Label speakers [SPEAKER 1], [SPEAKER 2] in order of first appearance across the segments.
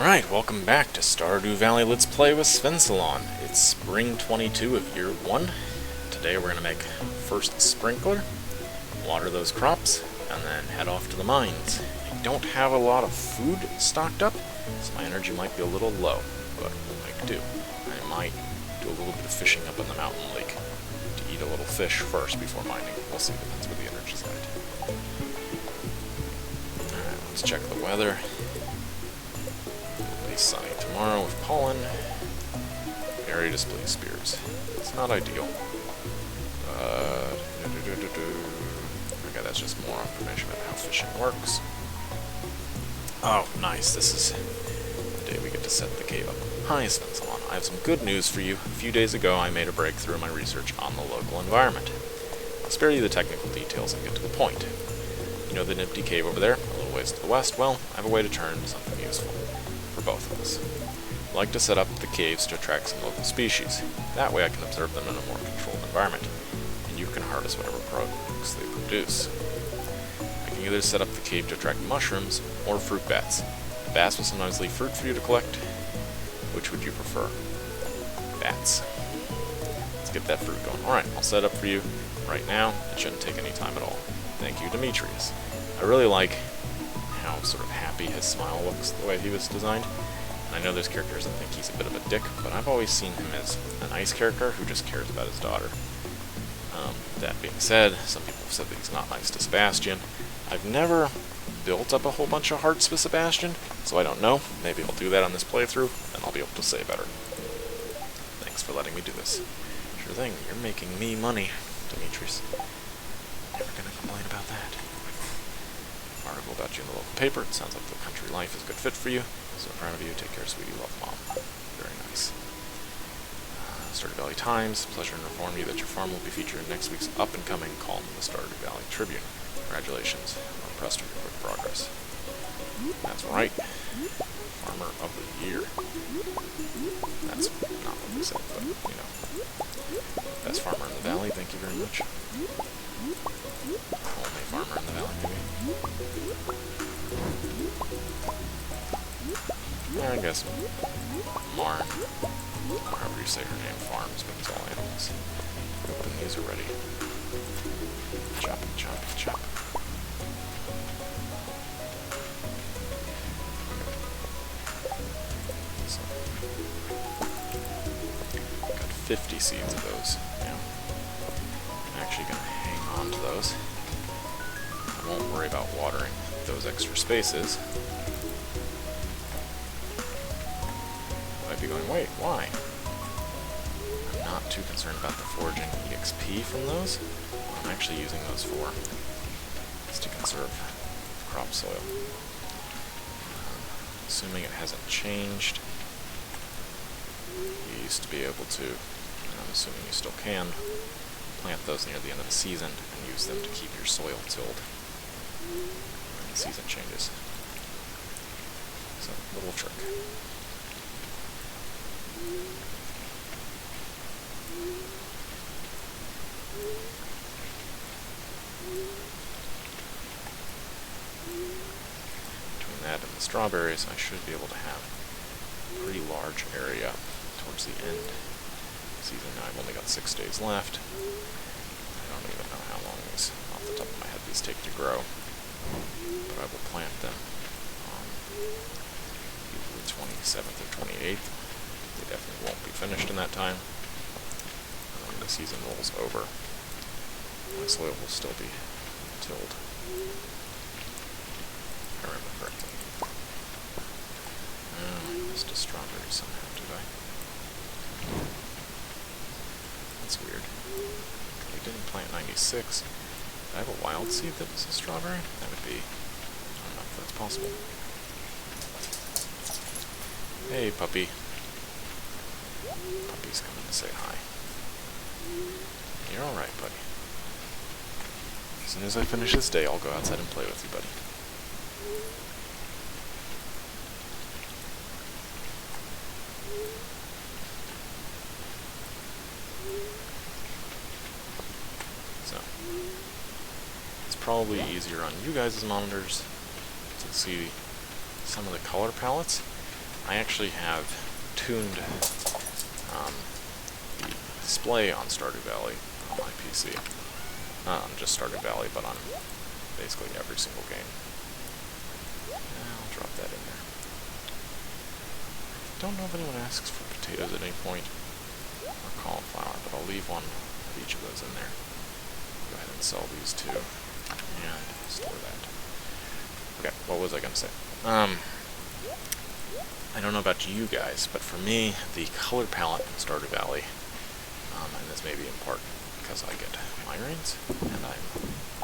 [SPEAKER 1] Alright, welcome back to Stardew Valley Let's Play with Svensalon. It's spring 22 of year 1. Today we're going to make first sprinkler, water those crops, and then head off to the mines. I don't have a lot of food stocked up, so my energy might be a little low, but we'll make do. I might do a little bit of fishing up in the mountain lake to eat a little fish first before mining. We'll see, depends where the energy's at. Alright, let's check the weather. Sunny tomorrow with pollen. Area display spears. It's not ideal. Okay, that's just more information about how fishing works. Oh, nice. This is the day we get to set the cave up. Hi, Svensalon. I have some good news for you. A few days ago, I made a breakthrough in my research on the local environment. I'll spare you the technical details and get to the point. You know the nifty cave over there, a little ways to the west? Well, I have a way to turn into something useful. For both of us. I like to set up the caves to attract some local species. That way I can observe them in a more controlled environment, and you can harvest whatever products they produce. I can either set up the cave to attract mushrooms, or fruit bats. The bats will sometimes leave fruit for you to collect. Which would you prefer? Bats. Let's get that fruit going. Alright, I'll set up for you right now. It shouldn't take any time at all. Thank you, Demetrius. I really like how sort of happy his smile looks, the way he was designed. And I know there's characters that think he's a bit of a dick, but I've always seen him as a nice character who just cares about his daughter. That being said, some people have said that he's not nice to Sebastian. I've never built up a whole bunch of hearts with Sebastian, so I don't know. Maybe I'll do that on this playthrough, and I'll be able to say better. Thanks for letting me do this. Sure thing, you're making me money, Demetrius. Never gonna complain about that. Article about you in the local paper. It sounds like the country life is a good fit for you. So proud of you. Take care, sweetie. Love, Mom. Very nice. Stardew Valley Times. Pleasure to inform you that your farm will be featured in next week's up-and-coming column in the Stardew Valley Tribune. Congratulations. I'm impressed with your quick progress. That's right. Farmer of the Year. That's not what we said, but, you know. Best farmer in the valley. Thank you very much. Only farmer in the valley, maybe. Yeah, I guess Marn, however you say her name, farms, but it's all animals. Open these already. Chop, chop, chop. So, got 50 seeds of those. Yeah. I'm actually going to hang on to those. I won't worry about watering those extra spaces. You might be going, wait, why? I'm not too concerned about the foraging EXP from those. What I'm actually using those for is to conserve crop soil. Assuming it hasn't changed, you used to be able to, and I'm assuming you still can, plant those near the end of the season and use them to keep your soil tilled when the season changes. So, little trick. Between that and the strawberries, I should be able to have a pretty large area towards the end of the season. Now I've only got 6 days left. I don't even know how long these, off the top of my head, these take to grow. But I will plant them on either the 27th or 28th. They definitely won't be finished in that time. When the season rolls over, my soil will still be tilled. If I remember correctly. I missed a strawberry somehow, did I? That's weird. We didn't plant 96. I have a wild seed that was a strawberry? That would be... I don't know if that's possible. Hey, puppy. Puppy's coming to say hi. You're alright, buddy. As soon as I finish this day, I'll go outside and play with you, buddy. So, it's probably easier on you guys' monitors to see some of the color palettes. I actually have tuned the display on Stardew Valley on my PC. Not on just Stardew Valley, but on basically every single game. I'll drop that in there. Don't know if anyone asks for potatoes at any point, or cauliflower, but I'll leave one of each of those in there. Go ahead and sell these two, and store that. Okay, what was I going to say? I don't know about you guys, but for me, the color palette in Stardew Valley, and this may be in part because I get migraines, and I'm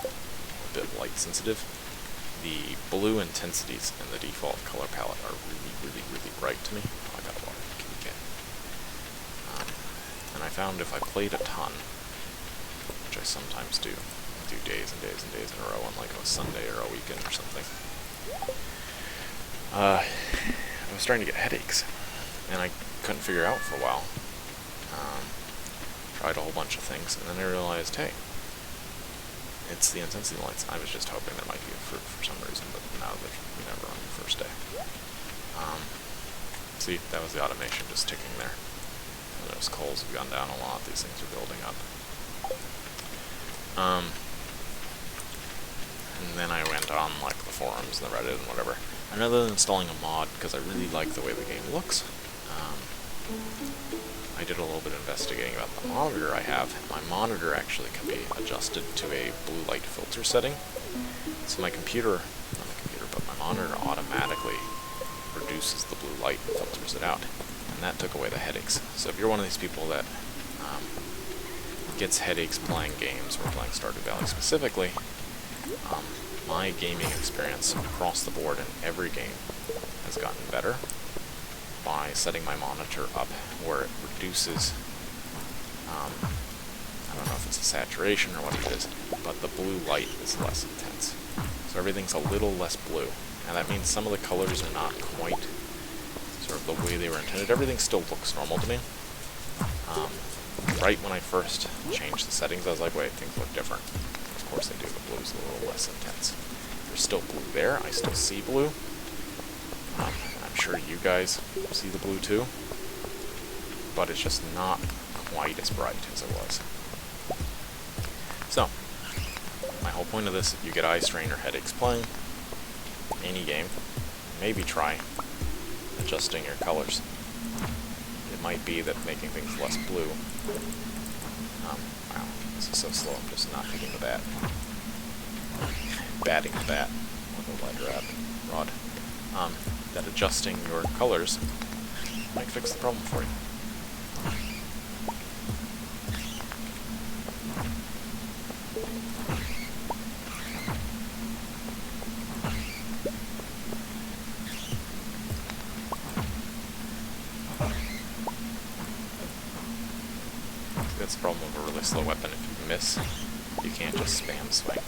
[SPEAKER 1] a bit light sensitive, the blue intensities in the default color palette are really, really, really bright to me. Oh, I got a water. Kitty cat. And I found if I played a ton, which I sometimes do days and days and days in a row on like a Sunday or a weekend or something, I was starting to get headaches, and I couldn't figure it out for a while. Tried a whole bunch of things, and then I realized, hey, it's the intensity lights. I was just hoping there might be a fruit for some reason, but now there's never on the first day. See, that was the automation just ticking there. And those coals have gone down a lot. These things are building up. And then I went on like the forums and the Reddit and whatever. And rather than installing a mod, because I really like the way the game looks, I did a little bit of investigating about the monitor I have. My monitor actually can be adjusted to a blue light filter setting. So my computer, not my computer, but my monitor automatically reduces the blue light and filters it out. And that took away the headaches. So if you're one of these people that gets headaches playing games, or playing Stardew Valley specifically, my gaming experience across the board in every game has gotten better by setting my monitor up where it reduces, I don't know if it's a saturation or what it is, but the blue light is less intense. So everything's a little less blue, and that means some of the colors are not quite sort of the way they were intended. Everything still looks normal to me. Right when I first changed the settings, I was like, wait, things look different. Of course they do, the blue's a little less intense. There's still blue there, I still see blue. I'm sure you guys see the blue too, but it's just not quite as bright as it was. So, my whole point of this, if you get eye strain or headaches playing any game, maybe try adjusting your colors. It might be that making things less blue. Wow, this is so slow, I'm just not hitting the bat. Batting the bat with a lighter rod. That adjusting your colors might fix the problem for you. That's the problem with a really slow weapon. If you miss, you can't just spam swing.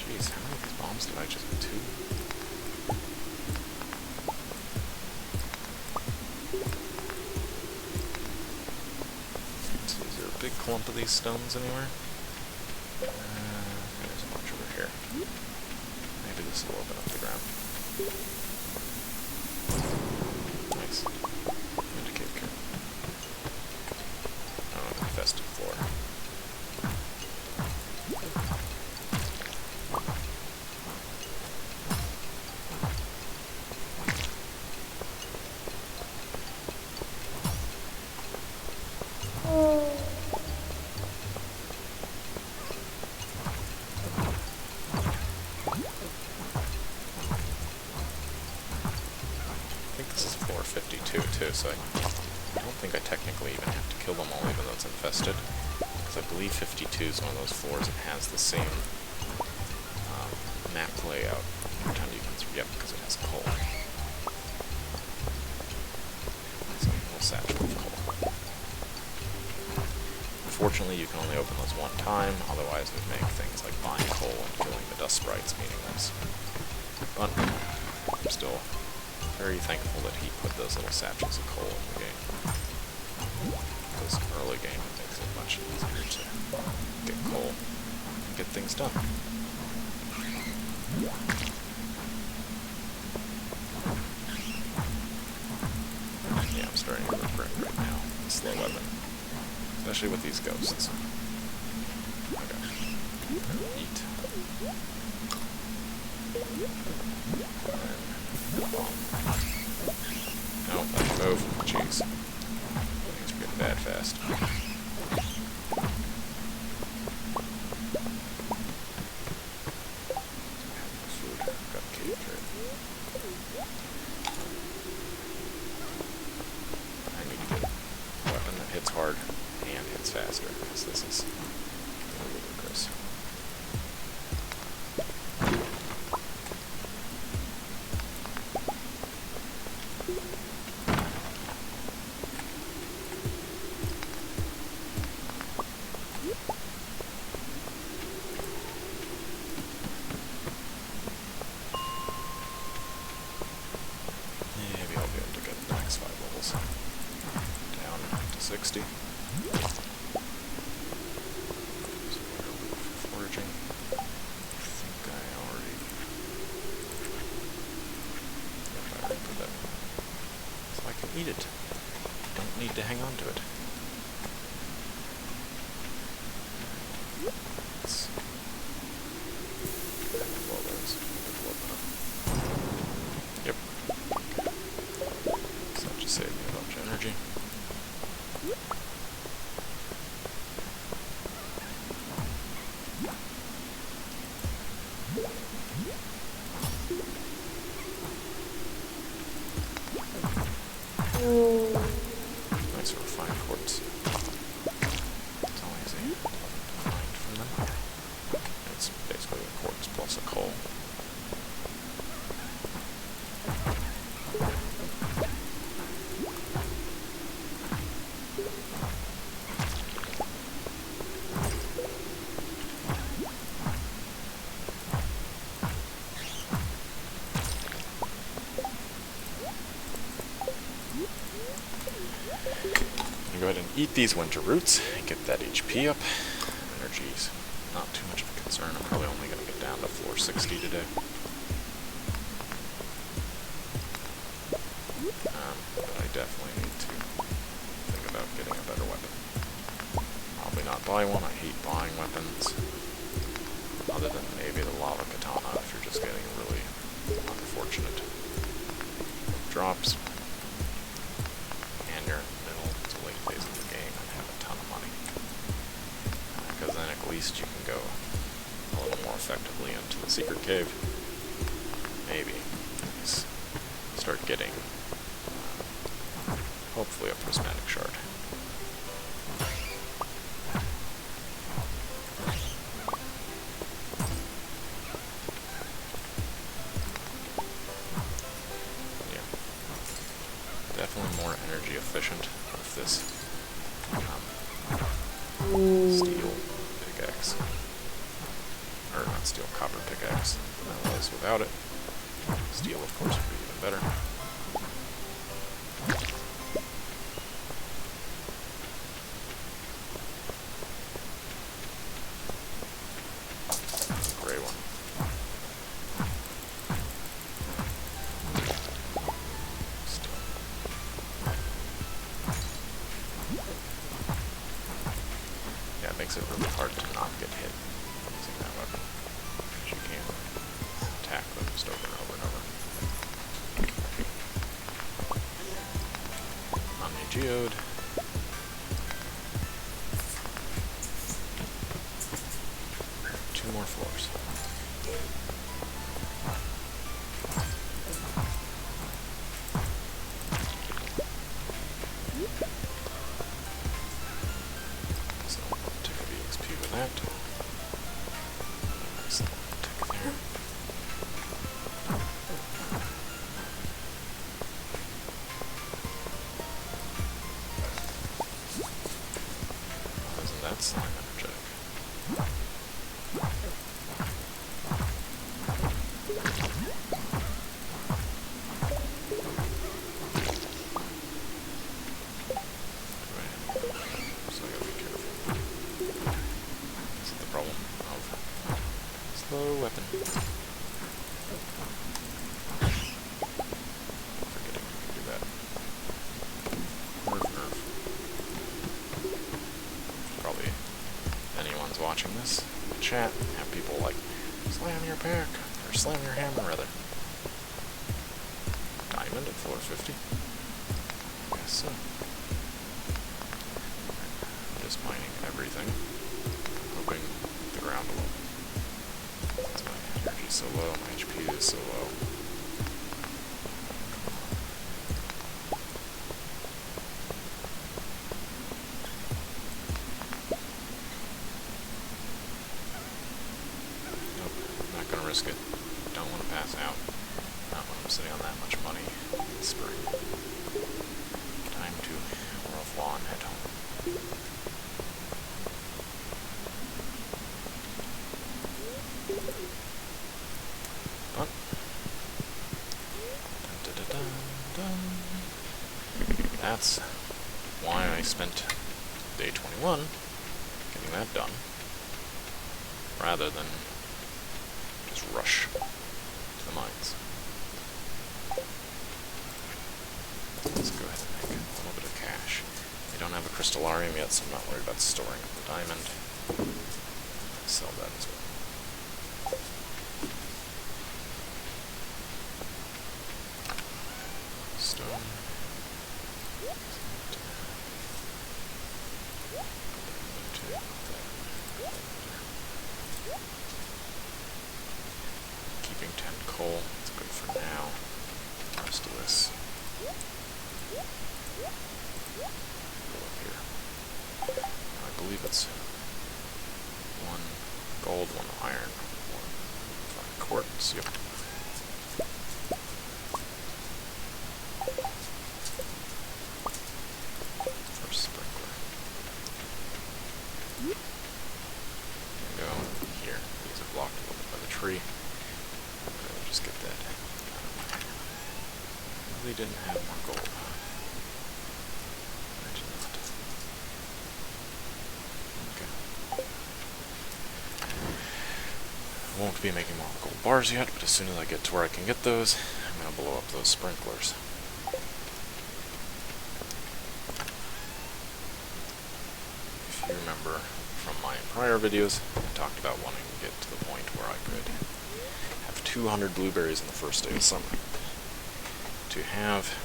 [SPEAKER 1] Jeez, how many of these bombs did I just get? 2? So is there a big clump of these stones anywhere? There's a bunch over here. Maybe this will open up the ground. Nice. Indicate curve. Infested floor. I think this is floor 52 too, so I don't think I technically even have to kill them all, even though it's infested. Because I believe 52 is one of those floors that has the same map layout every time you come through. Yep, because it has coal. It's a little satchel of coal. Unfortunately, you can only open those one time, otherwise it would make things like buying coal and killing the dust sprites meaningless. But I'm still very thankful that he put those little satchels of coal in the game. Because early game it makes it much easier to get coal and get things done. slow weapon. Especially with these ghosts. Okay. Eat. And bomb. No, move. Jeez. Things are getting bad fast. Food. Got cave carrot. I need to get a weapon that hits hard and hits faster, because this is ludicrous. Maybe I'll be able to get the next 5 levels down to 60. So where are we for foraging? I think I already... Yep, I already put that in. So I can eat it. Don't need to hang on to it. Let's blow those. Blow them up. Yep. So that just saved me a bunch of energy. Nice refined quartz. It's always easy to find from them. It's basically a quartz plus a coal. Go ahead and eat these winter roots and get that HP up. Energy's not too much of a concern. I'm probably only going to get down to floor 60 today. But I definitely need to think about getting a better weapon. Probably not buy one. I hate buying weapons. Other than maybe the lava katana if you're just getting really unfortunate drops. And you're in the middle to late phase of the game and have a ton of money. Because then at least you can go a little more effectively into the secret cave. Maybe. Start getting, hopefully, a prismatic shard. Definitely more energy efficient with this steel pickaxe. Or not steel, copper pickaxe than it was without it. Steel, of course, would be even better. Gray one. It makes it really hard to not get hit using that weapon, because you can attack them just over and over and over. Omni-geode. Two more floors. That. Nice little tick there. Isn't that slime energetic? So I gotta be careful. The problem of slow weapon. Forgetting you can do that. Nerf. this in the chat. Have people like, slam your pick, or slam your hammer, rather. Diamond at 450. Guess so. I'm just mining everything, hoping the ground will. Because my energy is so low, my HP is so low. Risk it. Don't want to pass out. Not when I'm sitting on that much money in the spring. Time to rough law and head home. But that's why I spent day 21 getting that done, rather than rush to the mines. Let's go ahead and make a little bit of cash. I don't have a crystallarium yet, so I'm not worried about storing the diamond. I'll sell that as well. Stone. Keeping 10 coal, that's good for now. The rest of this. Go up here. Now, I believe it's 1 gold, 1 iron, 1 quartz. Yep. First sprinkler. Go here. These are blocked a little bit by the tree. Just get that. Really didn't have more gold. I did not. Okay. I won't be making more gold bars yet, but as soon as I get to where I can get those, I'm going to blow up those sprinklers. If you remember from my prior videos, I talked about wanting to get to the point where I could 200 blueberries in the first day of summer. To have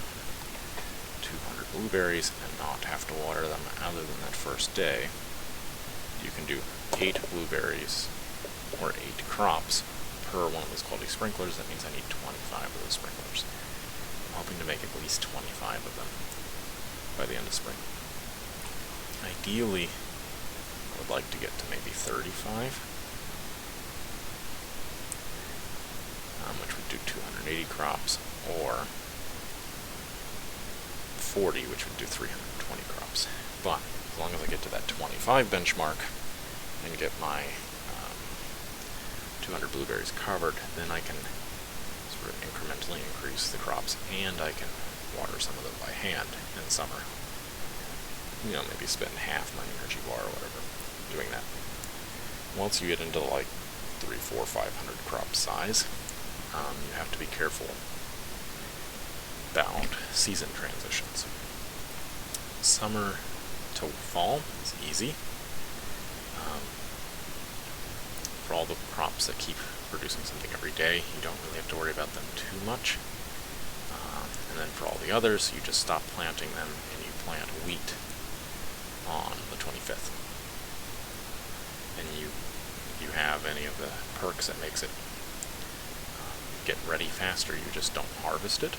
[SPEAKER 1] 200 blueberries and not have to water them other than that first day, you can do 8 blueberries or 8 crops per one of those quality sprinklers. That means I need 25 of those sprinklers. I'm hoping to make at least 25 of them by the end of spring. Ideally, I would like to get to maybe 35. Which would do 280 crops, or 40, which would do 320 crops. But as long as I get to that 25 benchmark and get my 200 blueberries covered, then I can sort of incrementally increase the crops, and I can water some of them by hand in summer. You know, maybe spend half my energy bar or whatever doing that. Once you get into like 300, 400, 500 crop size, you have to be careful about season transitions. Summer to fall is easy. For all the crops that keep producing something every day, you don't really have to worry about them too much. And then for all the others, you just stop planting them and you plant wheat on the 25th. And you have any of the perks that makes it get ready faster. You just don't harvest it,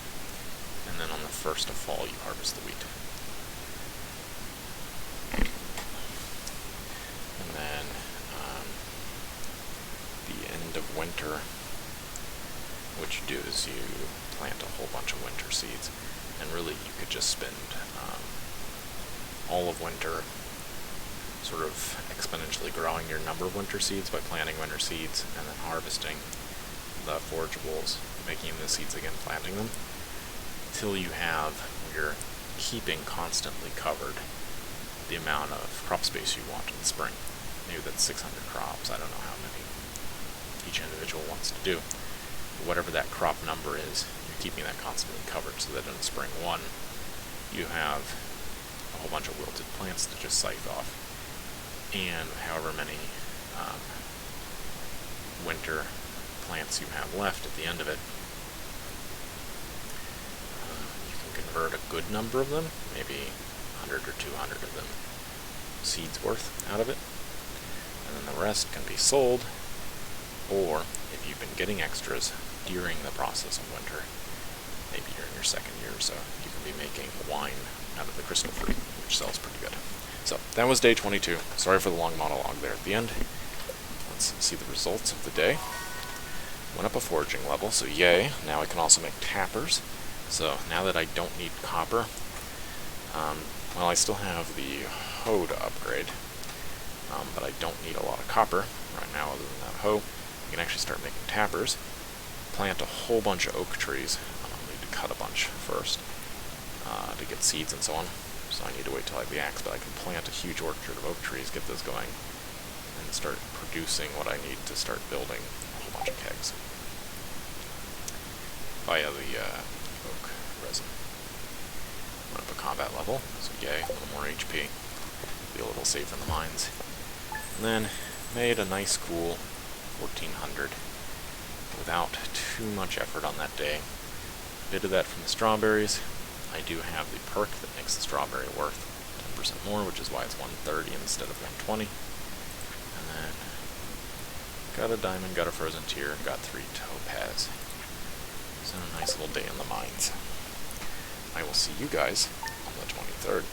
[SPEAKER 1] and then on the 1st of fall you harvest the wheat. And then the end of winter, what you do is you plant a whole bunch of winter seeds, and really you could just spend all of winter sort of exponentially growing your number of winter seeds by planting winter seeds and then harvesting the forageables, making the seeds again, planting them, till you have, you're keeping constantly covered the amount of crop space you want in the spring. Maybe that's 600 crops, I don't know how many each individual wants to do. But whatever that crop number is, you're keeping that constantly covered so that in spring 1, you have a whole bunch of wilted plants to just scythe off, and however many winter plants you have left at the end of it. You can convert a good number of them, maybe 100 or 200 of them, seeds worth out of it, and then the rest can be sold, or if you've been getting extras during the process of winter, maybe you're in your second year or so, you can be making wine out of the crystal fruit, which sells pretty good. So that was day 22. Sorry for the long monologue there at the end. Let's see the results of the day. Went up a foraging level, so yay. Now I can also make tappers. So now that I don't need copper, well, I still have the hoe to upgrade, but I don't need a lot of copper right now other than that hoe. I can actually start making tappers. Plant a whole bunch of oak trees. I'll need to cut a bunch first to get seeds and so on. So I need to wait till I have the axe, but I can plant a huge orchard of oak trees, get those going, and start producing what I need to start building a whole bunch of kegs via the oak resin. Went up a combat level, so yay, a little more HP. Be a little safer in the mines. And then made a nice cool 1400 without too much effort on that day. Bit of that from the strawberries. I do have the perk that makes the strawberry worth 10% more, which is why it's 130 instead of 120. And then got a diamond, got a frozen tear, got 3 topaz. So a nice little day in the mines. I will see you guys on the 23rd.